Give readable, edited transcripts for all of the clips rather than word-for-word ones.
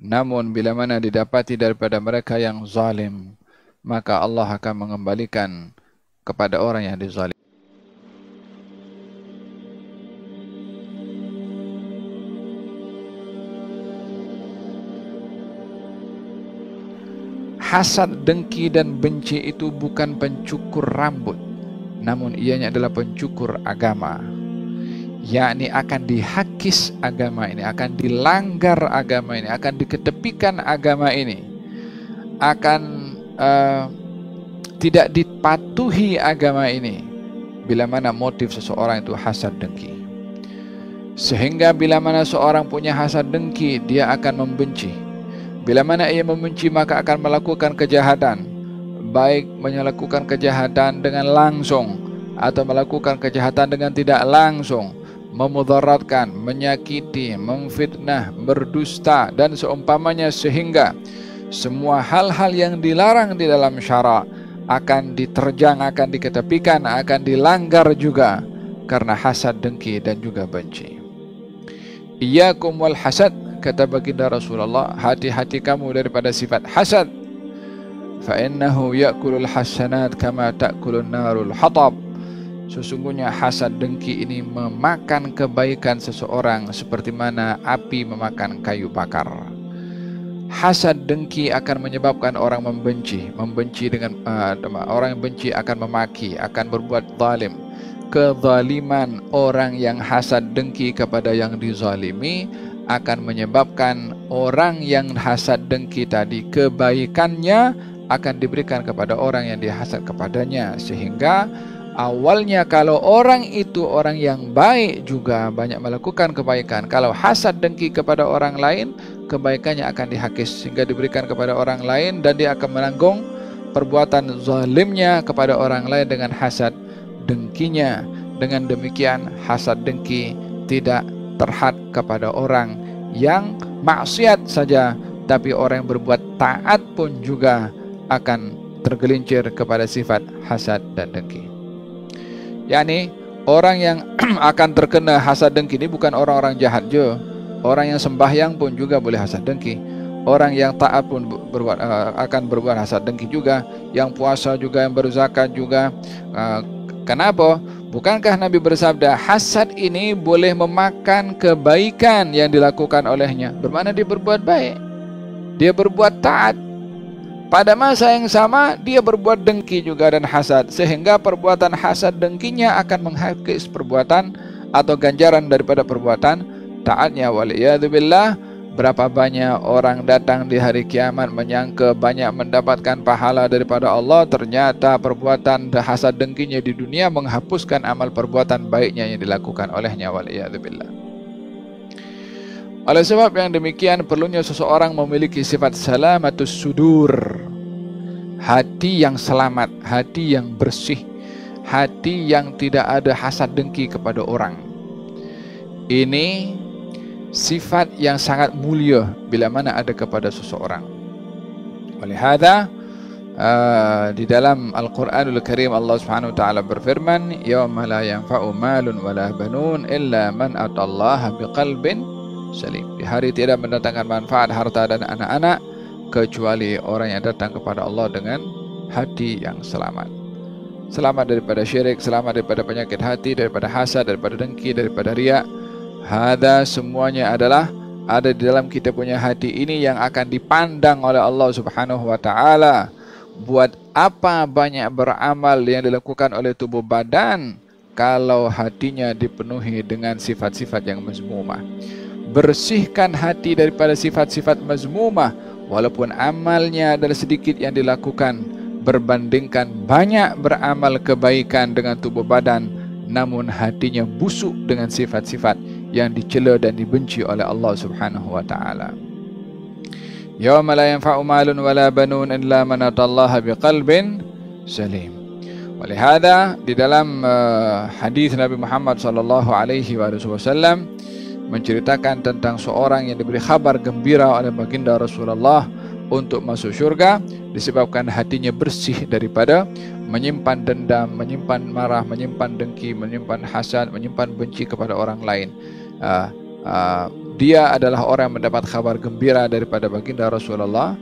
Namun bila mana didapati daripada mereka yang zalim, maka Allah akan mengembalikan kepada orang yang dizalim. Hasad, dengki dan benci itu bukan pencukur rambut, namun ianya adalah pencukur agama. Yakni akan dihakis agama ini, akan dilanggar agama ini, akan diketepikan agama ini, akan tidak dipatuhi agama ini bila mana motif seseorang itu hasad dengki. Sehingga bila mana seorang punya hasad dengki, dia akan membenci. Bila mana ia membenci, maka akan melakukan kejahatan, baik melakukan kejahatan dengan langsung atau melakukan kejahatan dengan tidak langsung, memudaratkan, menyakiti, memfitnah, berdusta dan seumpamanya, sehingga semua hal-hal yang dilarang di dalam syarak akan diterjang, akan diketepikan, akan dilanggar juga karena hasad, dengki dan juga benci. Iyyakum wal hasad, kata baginda Rasulullah, hati-hati kamu daripada sifat hasad. Fa innahu ya'kulul hasanat kama ta'kulun narul hatab. Sesungguhnya hasad dengki ini memakan kebaikan seseorang seperti mana api memakan kayu bakar. Hasad dengki akan menyebabkan orang membenci dengan orang yang benci akan memaki, akan berbuat zalim. Kezaliman orang yang hasad dengki kepada yang dizalimi akan menyebabkan orang yang hasad dengki tadi kebaikannya akan diberikan kepada orang yang dihasad kepadanya, sehingga awalnya kalau orang itu orang yang baik juga banyak melakukan kebaikan, kalau hasad dengki kepada orang lain, kebaikannya akan dihakis sehingga diberikan kepada orang lain dan dia akan menanggung perbuatan zalimnya kepada orang lain dengan hasad dengkinya. Dengan demikian hasad dengki tidak terhad kepada orang yang maksiat saja, tapi orang yang berbuat taat pun juga akan tergelincir kepada sifat hasad dan dengki. Yani orang yang akan terkena hasad dengki ini bukan orang-orang jahat je. Orang yang sembahyang pun juga boleh hasad dengki. Orang yang taat pun akan berbuat hasad dengki juga. Yang puasa juga, yang berzakat juga. Kenapa? Bukankah Nabi bersabda, hasad ini boleh memakan kebaikan yang dilakukan olehnya? Bermakna dia berbuat baik, dia berbuat taat. Pada masa yang sama dia berbuat dengki juga dan hasad, sehingga perbuatan hasad dengkinya akan menghakis perbuatan atau ganjaran daripada perbuatan taatnya. Waliyadzubillah. Berapa banyak orang datang di hari kiamat menyangka banyak mendapatkan pahala daripada Allah, ternyata perbuatan hasad dengkinya di dunia menghapuskan amal perbuatan baiknya yang dilakukan olehnya. Waliyadzubillah. Oleh sebab yang demikian, perlunya seseorang memiliki sifat salamatus sudur, hati yang selamat, hati yang bersih, hati yang tidak ada hasad dengki kepada orang. Ini sifat yang sangat mulia bila mana ada kepada seseorang. Oleh hadza di dalam Al-Qur'anul Karim Allah Subhanahu wa taala berfirman, yauma la yanfa'u malun wala banun illa man atallaha biqalbin salim. Di hari tidak mendatangkan manfaat harta dan anak-anak kecuali orang yang datang kepada Allah dengan hati yang selamat. Selamat daripada syirik, selamat daripada penyakit hati, daripada hasad, daripada dengki, daripada riya. Hada semuanya adalah ada di dalam kita punya hati ini yang akan dipandang oleh Allah Subhanahu wa taala. Buat apa banyak beramal yang dilakukan oleh tubuh badan kalau hatinya dipenuhi dengan sifat-sifat yang mazmumah. Bersihkan hati daripada sifat-sifat mazmumah, walaupun amalnya adalah sedikit yang dilakukan, berbandingkan banyak beramal kebaikan dengan tubuh badan namun hatinya busuk dengan sifat-sifat yang dicela dan dibenci oleh Allah Subhanahu wa taala. Yauma la yanfa'u malun wala banun illa man atallaha biqalbin salim. Walihada di dalam hadis Nabi Muhammad sallallahu alaihi wasallam menceritakan tentang seorang yang diberi kabar gembira oleh baginda Rasulullah untuk masuk syurga disebabkan hatinya bersih daripada menyimpan dendam, menyimpan marah, menyimpan dengki, menyimpan hasad, menyimpan benci kepada orang lain. dia adalah orang yang mendapat kabar gembira daripada baginda Rasulullah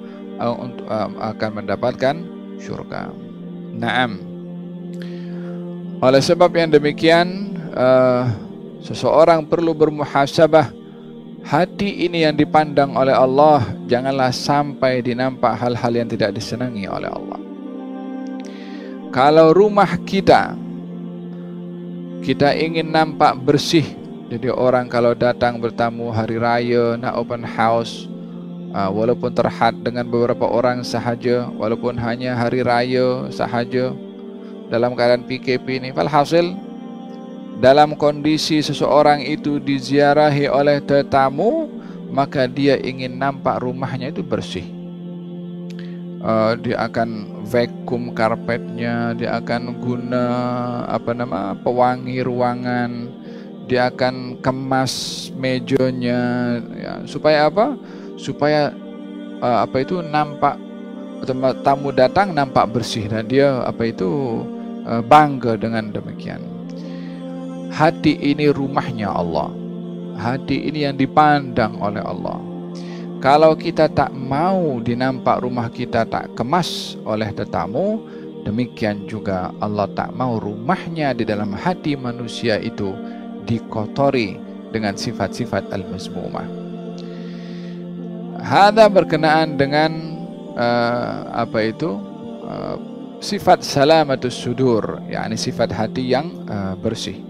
akan mendapatkan syurga. Naam. Oleh sebab yang demikian, seseorang perlu bermuhasabah. Hati ini yang dipandang oleh Allah, janganlah sampai dinampak hal-hal yang tidak disenangi oleh Allah. Kalau rumah kita ingin nampak bersih, jadi orang kalau datang bertamu hari raya, nak open house, walaupun terhad dengan beberapa orang sahaja, walaupun hanya hari raya sahaja, dalam keadaan PKP ini, walhasil dalam kondisi seseorang itu diziarahi oleh tetamu, maka dia ingin nampak rumahnya itu bersih. Dia akan vakum karpetnya, dia akan guna pewangi ruangan, dia akan kemas mejanya, ya, supaya apa? Supaya nampak tamu datang nampak bersih dan dia bangga dengan demikian. Hati ini rumahnya Allah. Hati ini yang dipandang oleh Allah. Kalau kita tak mau dinampak rumah kita tak kemas oleh tetamu, demikian juga Allah tak mau rumahnya di dalam hati manusia itu dikotori dengan sifat-sifat al-mazmumah. Hada berkenaan dengan sifat salamatus sudur, yakni sifat hati yang bersih.